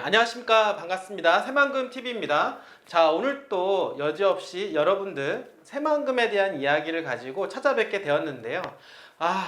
안녕하십니까. 반갑습니다. 새만금TV입니다. 자, 오늘 또 여지없이 여러분들 새만금에 대한 이야기를 가지고 찾아뵙게 되었는데요.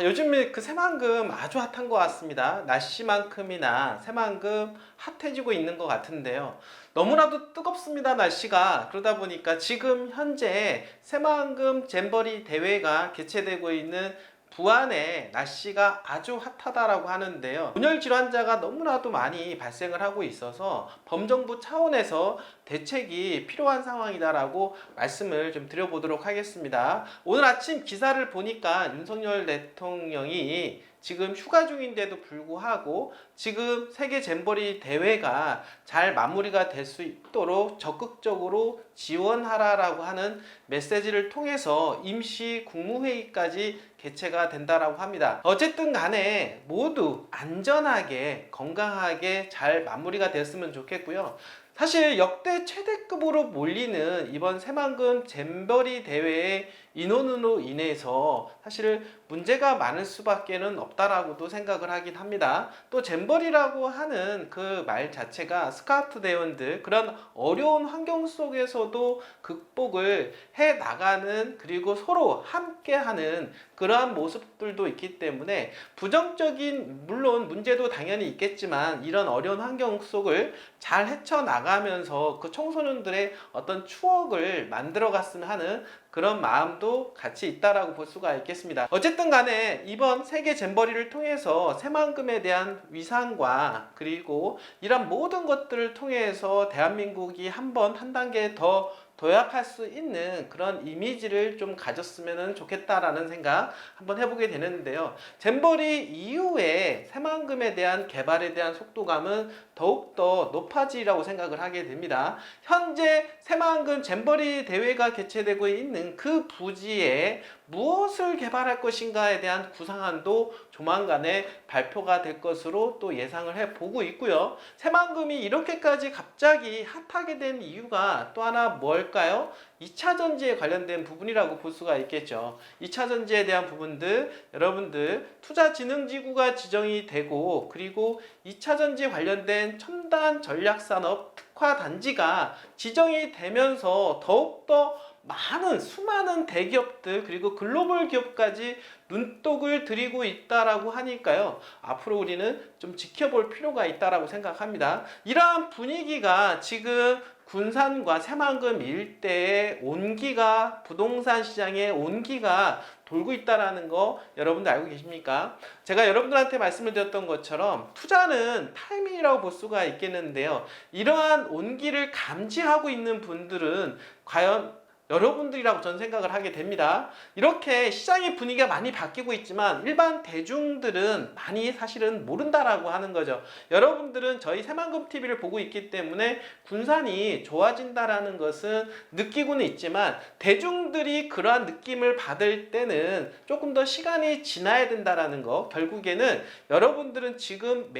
요즘 그 새만금 아주 핫한 것 같습니다. 날씨만큼이나 새만금 핫해지고 있는 것 같은데요. 너무나도 뜨겁습니다, 날씨가. 그러다 보니까 지금 현재 새만금 잼버리 대회가 개최되고 있는 부안의 날씨가 아주 핫하다라고 하는데요. 온열 질환자가 너무나도 많이 발생을 하고 있어서 범정부 차원에서 대책이 필요한 상황이다라고 말씀을 좀 드려보도록 하겠습니다. 오늘 아침 기사를 보니까 윤석열 대통령이 지금 휴가 중인데도 불구하고 지금 세계 잼버리 대회가 잘 마무리가 될 수 있도록 적극적으로 지원하라라고 하는 메시지를 통해서 임시 국무회의까지 개최가 된다라고 합니다. 어쨌든 간에 모두 안전하게 건강하게 잘 마무리가 됐으면 좋겠고요. 사실 역대 최대급으로 몰리는 이번 새만금 잼버리 대회의 인원으로 인해서 사실 문제가 많을 수밖에는 없다라고도 생각을 하긴 합니다. 또 잼버리라고 하는 그 말 자체가 스카우트 대원들 그런 어려운 환경 속에서도 극복을 해 나가는 그리고 서로 함께하는 그러한 모습들도 있기 때문에 부정적인 물론 문제도 당연히 있겠지만 이런 어려운 환경 속을 잘 헤쳐나가면서 그 청소년들의 어떤 추억을 만들어 갔으면 하는 그런 마음도 같이 있다라고 볼 수가 있겠습니다. 어쨌든 간에 이번 세계 잼버리를 통해서 새만금에 대한 위상과 그리고 이런 모든 것들을 통해서 대한민국이 한 단계 더 도약할 수 있는 그런 이미지를 좀 가졌으면 좋겠다라는 생각 한번 해보게 되는데요. 잼버리 이후에 새만금에 대한 개발에 대한 속도감은 더욱더 높아지라고 생각을 하게 됩니다. 현재 새만금 잼버리 대회가 개최되고 있는 그 부지에 무엇을 개발할 것인가에 대한 구상안도 조만간에 발표가 될 것으로 또 예상을 해보고 있고요. 새만금이 이렇게까지 갑자기 핫하게 된 이유가 또 하나 뭘까요? 2차 전지에 관련된 부분이라고 볼 수가 있겠죠. 2차 전지에 대한 부분들 여러분들 투자진흥지구가 지정이 되고 그리고 2차 전지 관련된 첨단 전략산업 특화단지가 지정이 되면서 더욱더 많은 수많은 대기업들 그리고 글로벌 기업까지 눈독을 들이고 있다라고 하니까요. 앞으로 우리는 좀 지켜볼 필요가 있다라고 생각합니다. 이러한 분위기가 지금 군산과 새만금 일대의 온기가 부동산 시장의 온기가 돌고 있다라는 거 여러분들 알고 계십니까? 제가 여러분들한테 말씀을 드렸던 것처럼 투자는 타이밍이라고 볼 수가 있겠는데요. 이러한 온기를 감지하고 있는 분들은 과연 여러분들이라고 저는 생각을 하게 됩니다. 이렇게 시장의 분위기가 많이 바뀌고 있지만 일반 대중들은 많이 사실은 모른다라고 하는 거죠. 여러분들은 저희 새만금TV를 보고 있기 때문에 군산이 좋아진다라는 것은 느끼고는 있지만 대중들이 그러한 느낌을 받을 때는 조금 더 시간이 지나야 된다라는 거. 결국에는 여러분들은 지금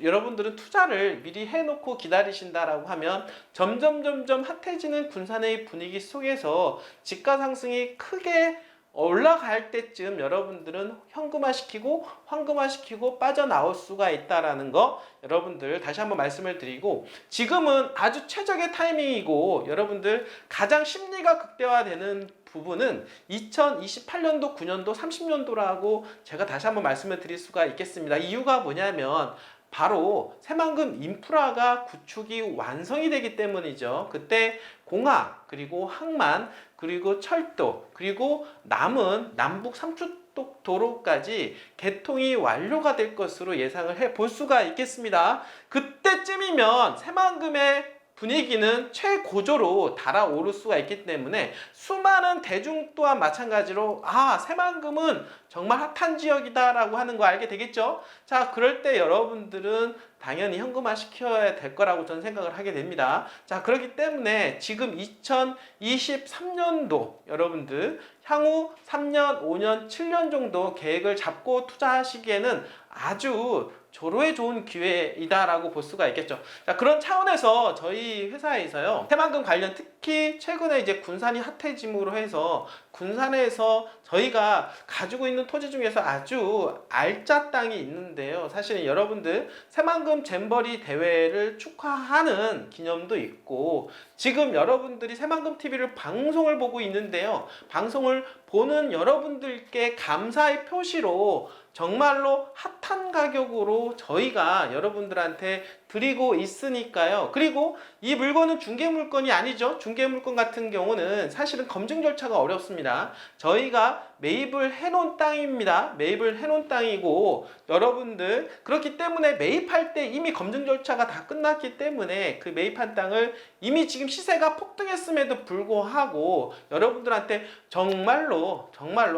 여러분들은 투자를 미리 해놓고 기다리신다라고 하면 점점 핫해지는 군산의 분위기 속에서 집가 상승이 크게 올라갈 때쯤 여러분들은 현금화시키고 황금화시키고 빠져나올 수가 있다라는 거 여러분들 다시 한번 말씀을 드리고 지금은 아주 최적의 타이밍이고 여러분들 가장 심리가 극대화되는 부분은 2028년도, 9년도, 30년도라고 제가 다시 한번 말씀을 드릴 수가 있겠습니다. 이유가 뭐냐면 바로 새만금 인프라가 구축이 완성이 되기 때문이죠. 그때 공항, 그리고 항만, 그리고 철도, 그리고 남은 남북 삼축 도로까지 개통이 완료가 될 것으로 예상을 해 볼 수가 있겠습니다. 그때쯤이면 새만금의 분위기는 최고조로 달아오를 수가 있기 때문에 수많은 대중 또한 마찬가지로 새만금은 정말 핫한 지역이다 라고 하는 거 알게 되겠죠. 자, 그럴 때 여러분들은 당연히 현금화 시켜야 될 거라고 저는 생각을 하게 됩니다. 자, 그렇기 때문에 지금 2023년도 여러분들 향후 3년, 5년, 7년 정도 계획을 잡고 투자하시기에는 아주 조로에 좋은 기회이다라고 볼 수가 있겠죠. 자, 그런 차원에서 저희 회사에서요, 새만금 관련 특히 최근에 이제 군산이 핫해짐으로 해서 군산에서 저희가 가지고 있는 토지 중에서 아주 알짜 땅이 있는데요. 사실 여러분들 새만금 잼버리 대회를 축하하는 기념도 있고, 지금 여러분들이 새만금 TV를 방송을 보고 있는데요. 방송을 보는 여러분들께 감사의 표시로 정말로 핫한 가격으로 저희가 여러분들한테 드리고 있으니까요. 그리고 이 물건은 중개 물건이 아니죠. 중개 물건 같은 경우는 사실은 검증 절차가 어렵습니다. 저희가 매입을 해놓은 땅입니다. 매입을 해놓은 땅이고, 여러분들 그렇기 때문에 매입할 때 이미 검증 절차가 다 끝났기 때문에 그 매입한 땅을 이미 지금 시세가 폭등했음에도 불구하고 여러분들한테 정말로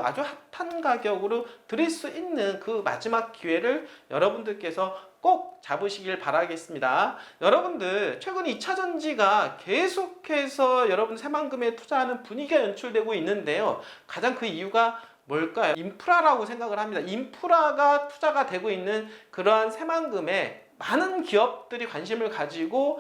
아주 핫한 가격으로 드릴 수 있는 그 마지막 기회를 여러분들께서 꼭 잡으시길 바라겠습니다. 여러분들 최근 2차전지가 계속해서 여러분 새만금에 투자하는 분위기가 연출되고 있는데요. 가장 그 이유가 뭘까요? 인프라라고 생각을 합니다. 인프라가 투자가 되고 있는 그러한 새만금에 많은 기업들이 관심을 가지고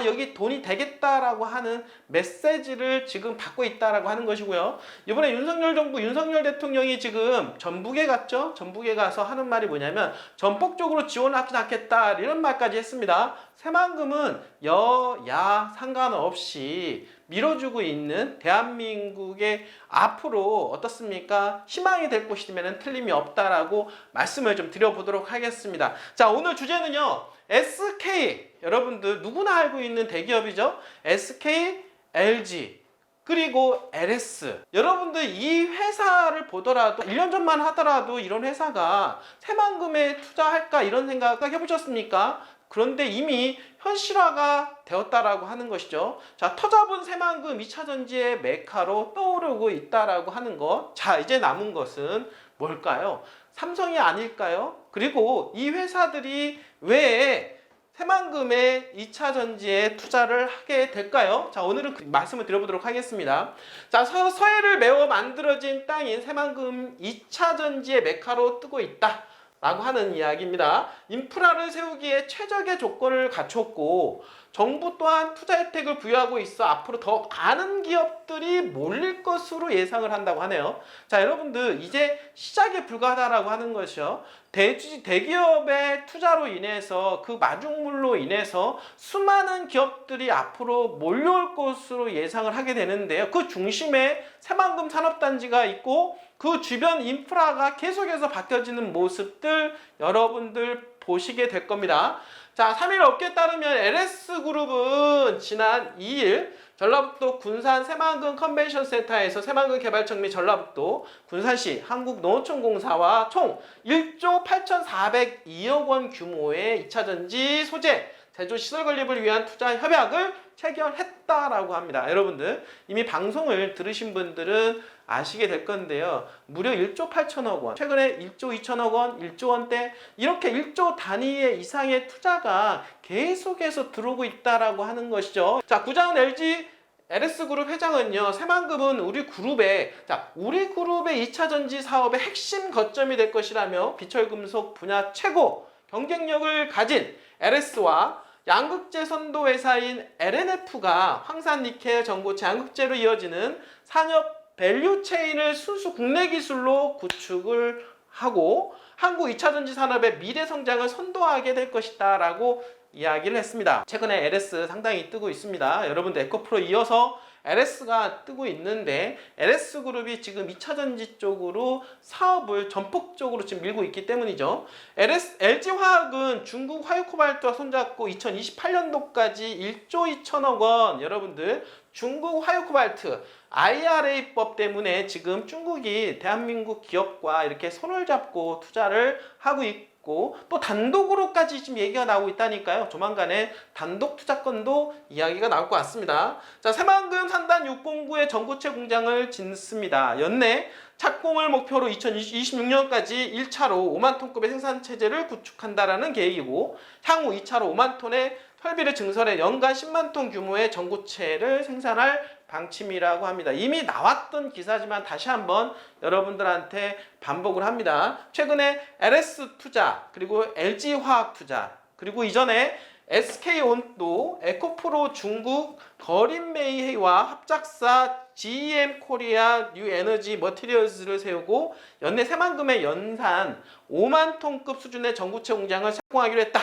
여기 돈이 되겠다라고 하는 메시지를 지금 받고 있다라고 하는 것이고요. 이번에 윤석열 정부, 윤석열 대통령이 지금 전북에 갔죠. 전북에 가서 하는 말이 뭐냐면 전폭적으로 지원하지 않겠다 이런 말까지 했습니다. 새만금은 여야 상관없이 밀어주고 있는 대한민국의 앞으로 어떻습니까? 희망이 될 곳이면 틀림이 없다라고 말씀을 좀 드려보도록 하겠습니다. 자, 오늘 주제는요, SK, 여러분들 누구나 알고 있는 대기업이죠. SK, LG, 그리고 LS. 여러분들 이 회사를 보더라도 1년 전만 하더라도 이런 회사가 새만금에 투자할까 이런 생각 해보셨습니까? 그런데 이미 현실화가 되었다라고 하는 것이죠. 자, 터잡은 새만금 2차전지의 메카로 떠오르고 있다라고 하는 것. 자, 이제 남은 것은 뭘까요? 삼성이 아닐까요? 그리고 이 회사들이 왜 새만금의 2차전지에 투자를 하게 될까요? 자, 오늘은 그 말씀을 드려보도록 하겠습니다. 자, 서해를 메워 만들어진 땅인 새만금 2차전지의 메카로 뜨고 있다 라고 하는 이야기입니다. 인프라를 세우기에 최적의 조건을 갖췄고 정부 또한 투자 혜택을 부여하고 있어 앞으로 더 많은 기업들이 몰릴 것으로 예상을 한다고 하네요. 자, 여러분들 이제 시작에 불과하다라고 하는 것이요. 대기업의 투자로 인해서 그 마중물로 인해서 수많은 기업들이 앞으로 몰려올 것으로 예상을 하게 되는데요. 그 중심에 새만금 산업단지가 있고 그 주변 인프라가 계속해서 바뀌어지는 모습들 여러분들 보시게 될 겁니다. 자, 3일 업계에 따르면 LS그룹은 지난 2일 전라북도 군산 새만금 컨벤션센터에서 새만금 개발청 및 전라북도 군산시 한국농어촌공사와 총 1조 8,402억 원 규모의 2차전지 소재 제조 시설 건립을 위한 투자 협약을 체결했다라고 합니다. 여러분들 이미 방송을 들으신 분들은 아시게 될 건데요. 무려 1조 8천억 원, 최근에 1조 2천억 원, 1조 원대 이렇게 1조 단위의 이상의 투자가 계속해서 들어오고 있다라고 하는 것이죠. 자, 구장은 LG LS그룹 회장은요, 새만금은 우리 그룹의 2차전지 사업의 핵심 거점이 될 것이라며 비철금속 분야 최고 경쟁력을 가진 LS와 양극재 선도 회사인 LNF가 황산니켈 전고체 양극재로 이어지는 산업 밸류체인을 순수 국내 기술로 구축을 하고 한국 2차전지 산업의 미래 성장을 선도하게 될 것이다 라고 이야기를 했습니다. 최근에 LS 상당히 뜨고 있습니다. 여러분들 에코프로 이어서 LS가 뜨고 있는데 LS그룹이 지금 2차전지 쪽으로 사업을 전폭적으로 지금 밀고 있기 때문이죠. LG화학은 중국 화요코발트와 손잡고 2028년도까지 1조 2천억 원 여러분들 중국 화요코발트 IRA법 때문에 지금 중국이 대한민국 기업과 이렇게 손을 잡고 투자를 하고 있고 또 단독으로까지 지금 얘기가 나오고 있다니까요. 조만간에 단독 투자건도 이야기가 나올 것 같습니다. 자, 새만금 산단 609의 전고체 공장을 짓습니다. 연내 착공을 목표로 2026년까지 1차로 5만 톤급의 생산 체제를 구축한다라는 계획이고 향후 2차로 5만 톤의 설비를 증설해 연간 10만 톤 규모의 전고체를 생산할 방침이라고 합니다. 이미 나왔던 기사지만 다시 한번 여러분들한테 반복을 합니다. 최근에 LS투자 그리고 LG화학투자 그리고 이전에 SK온도, 에코프로 중국, 거린메이와 합작사 GM 코리아 뉴에너지 머티리얼즈를 세우고 연내 새만금의 연산 5만 톤급 수준의 전구체 공장을 착공하기로 했다.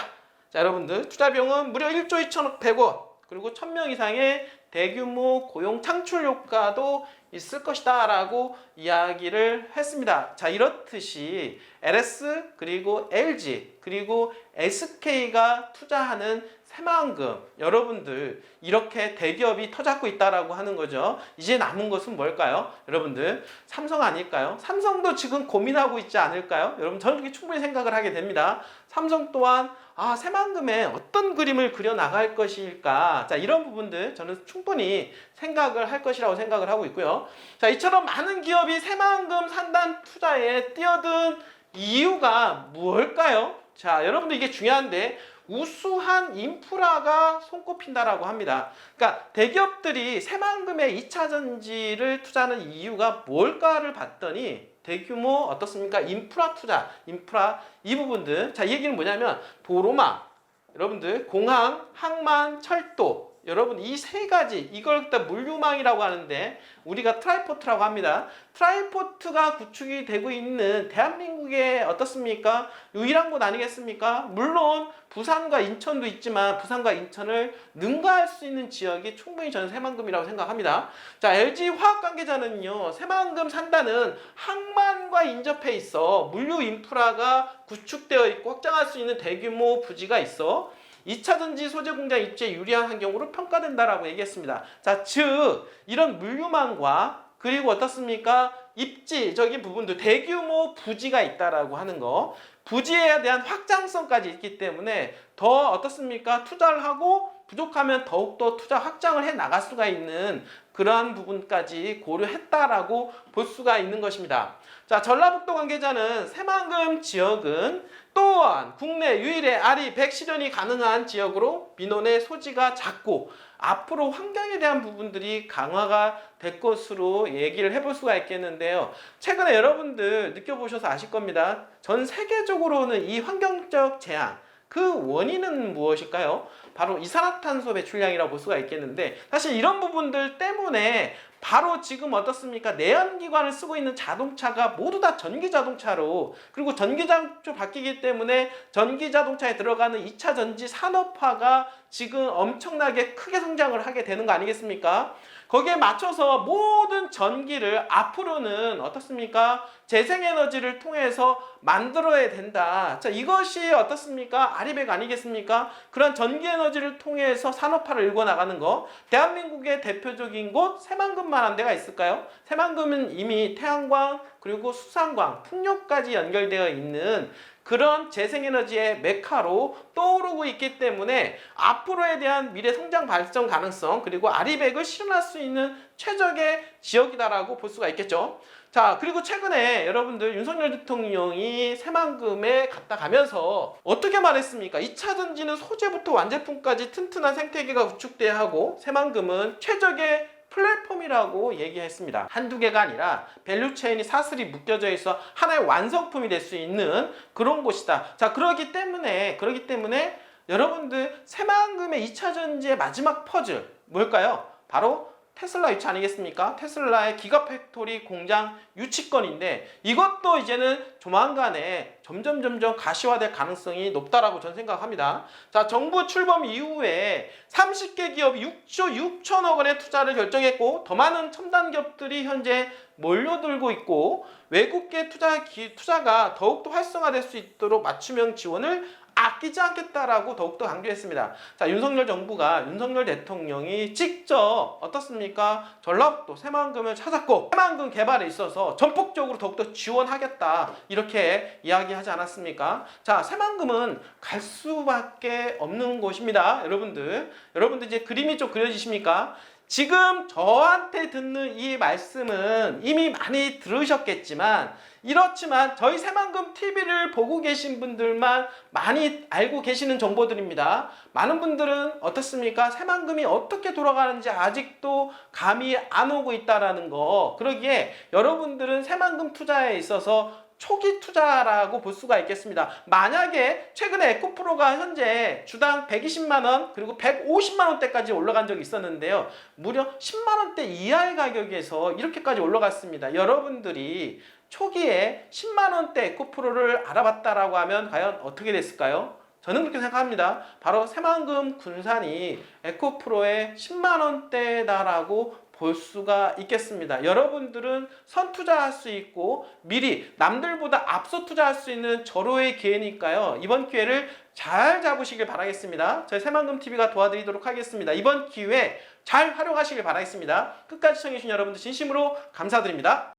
자, 여러분들 투자 비용은 무려 1조 2천억 100억 그리고 1000명 이상의 대규모 고용 창출 효과도 있을 것이다 라고 이야기를 했습니다. 자, 이렇듯이 LS 그리고 LG 그리고 SK가 투자하는 새만금 여러분들 이렇게 대기업이 터잡고 있다라고 하는 거죠. 이제 남은 것은 뭘까요? 여러분들 삼성 아닐까요? 삼성도 지금 고민하고 있지 않을까요? 여러분 저는 그렇게 충분히 생각을 하게 됩니다. 삼성 또한 새만금에 어떤 그림을 그려 나갈 것일까? 자, 이런 부분들 저는 충분히 생각을 할 것이라고 생각을 하고 있고요. 자, 이처럼 많은 기업이 새만금 산단 투자에 뛰어든 이유가 무엇일까요? 자, 여러분들 이게 중요한데 우수한 인프라가 손꼽힌다라고 합니다. 그러니까 대기업들이 새만금에 2차 전지를 투자하는 이유가 뭘까를 봤더니 대규모 어떻습니까? 인프라 투자, 인프라 이 부분들. 자, 이 얘기는 뭐냐면 도로망, 여러분들 공항, 항만, 철도 여러분 이 세 가지 이걸 일단 물류망이라고 하는데 우리가 트라이포트라고 합니다. 트라이포트가 구축이 되고 있는 대한민국의 어떻습니까? 유일한 곳 아니겠습니까? 물론 부산과 인천도 있지만 부산과 인천을 능가할 수 있는 지역이 충분히 저는 새만금이라고 생각합니다. 자, LG 화학 관계자는요. 새만금 산다는 항만과 인접해 있어 물류 인프라가 구축되어 있고 확장할 수 있는 대규모 부지가 있어 2차 전지 소재 공장 입지에 유리한 환경으로 평가된다라고 얘기했습니다. 자, 즉 이런 물류망과 그리고 어떻습니까? 입지적인 부분도 대규모 부지가 있다라고 하는 거. 부지에 대한 확장성까지 있기 때문에 더 어떻습니까? 투자를 하고 부족하면 더욱더 투자 확장을 해 나갈 수가 있는 그러한 부분까지 고려했다라고 볼 수가 있는 것입니다. 자, 전라북도 관계자는 새만금 지역은 또한 국내 유일의 아리 100실현이 가능한 지역으로 민원의 소지가 작고 앞으로 환경에 대한 부분들이 강화가 될 것으로 얘기를 해볼 수가 있겠는데요. 최근에 여러분들 느껴보셔서 아실 겁니다. 전 세계적으로는 이 환경적 재앙 그 원인은 무엇일까요? 바로 이산화탄소 배출량이라고 볼 수가 있겠는데 사실 이런 부분들 때문에 바로 지금 어떻습니까? 내연기관을 쓰고 있는 자동차가 모두 다 전기자동차로 그리고 전기자동차로 바뀌기 때문에 전기자동차에 들어가는 2차 전지 산업화가 지금 엄청나게 크게 성장을 하게 되는 거 아니겠습니까? 거기에 맞춰서 모든 전기를 앞으로는 어떻습니까? 재생에너지를 통해서 만들어야 된다. 자, 이것이 어떻습니까? 아리백 아니겠습니까? 그런 전기에너지를 통해서 산업화를 일궈나가는 거. 대한민국의 대표적인 곳 새만금만한 데가 있을까요? 새만금은 이미 태양광 그리고 수산광, 풍력까지 연결되어 있는 그런 재생에너지의 메카로 떠오르고 있기 때문에 앞으로에 대한 미래 성장 발전 가능성 그리고 아리백을 실현할 수 있는 최적의 지역이다라고 볼 수가 있겠죠. 자, 그리고 최근에 여러분들 윤석열 대통령이 새만금에 갔다 가면서 어떻게 말했습니까? 2차 전지는 소재부터 완제품까지 튼튼한 생태계가 구축돼야 하고 새만금은 최적의 플랫폼이라고 얘기했습니다. 한두 개가 아니라 밸류체인이 사슬이 묶여져 있어 하나의 완성품이 될 수 있는 그런 곳이다. 자, 그러기 때문에 여러분들 새만금의 2차 전지의 마지막 퍼즐 뭘까요? 바로 테슬라 유치 아니겠습니까? 테슬라의 기가팩토리 공장 유치건인데 이것도 이제는 조만간에 점점 가시화될 가능성이 높다라고 저는 생각합니다. 자, 정부 출범 이후에 30개 기업이 6조 6천억 원의 투자를 결정했고 더 많은 첨단 기업들이 현재 몰려들고 있고 외국계 투자가 더욱더 활성화될 수 있도록 맞춤형 지원을 아끼지 않겠다라고 더욱더 강조했습니다. 자, 윤석열 정부가 윤석열 대통령이 직접 어떻습니까? 전라북도 새만금을 찾았고 새만금 개발에 있어서 전폭적으로 더욱더 지원하겠다 이렇게 이야기하지 않았습니까? 자, 새만금은 갈 수밖에 없는 곳입니다. 여러분들 이제 그림이 좀 그려지십니까? 지금 저한테 듣는 이 말씀은 이미 많이 들으셨겠지만 이렇지만 저희 새만금 TV를 보고 계신 분들만 많이 알고 계시는 정보들입니다. 많은 분들은 어떻습니까? 새만금이 어떻게 돌아가는지 아직도 감이 안 오고 있다라는 거. 그러기에 여러분들은 새만금 투자에 있어서 초기 투자라고 볼 수가 있겠습니다. 만약에 최근에 에코프로가 현재 주당 120만원 그리고 150만원대까지 올라간 적이 있었는데요. 무려 10만원대 이하의 가격에서 이렇게까지 올라갔습니다. 여러분들이 초기에 10만원대 에코프로를 알아봤다라고 하면 과연 어떻게 됐을까요? 저는 그렇게 생각합니다. 바로 새만금 군산이 에코프로의 10만원대다라고 볼 수가 있겠습니다. 여러분들은 선투자할 수 있고 미리 남들보다 앞서 투자할 수 있는 절호의 기회니까요. 이번 기회를 잘 잡으시길 바라겠습니다. 저희 새만금TV가 도와드리도록 하겠습니다. 이번 기회 잘 활용하시길 바라겠습니다. 끝까지 시청해주신 여러분들 진심으로 감사드립니다.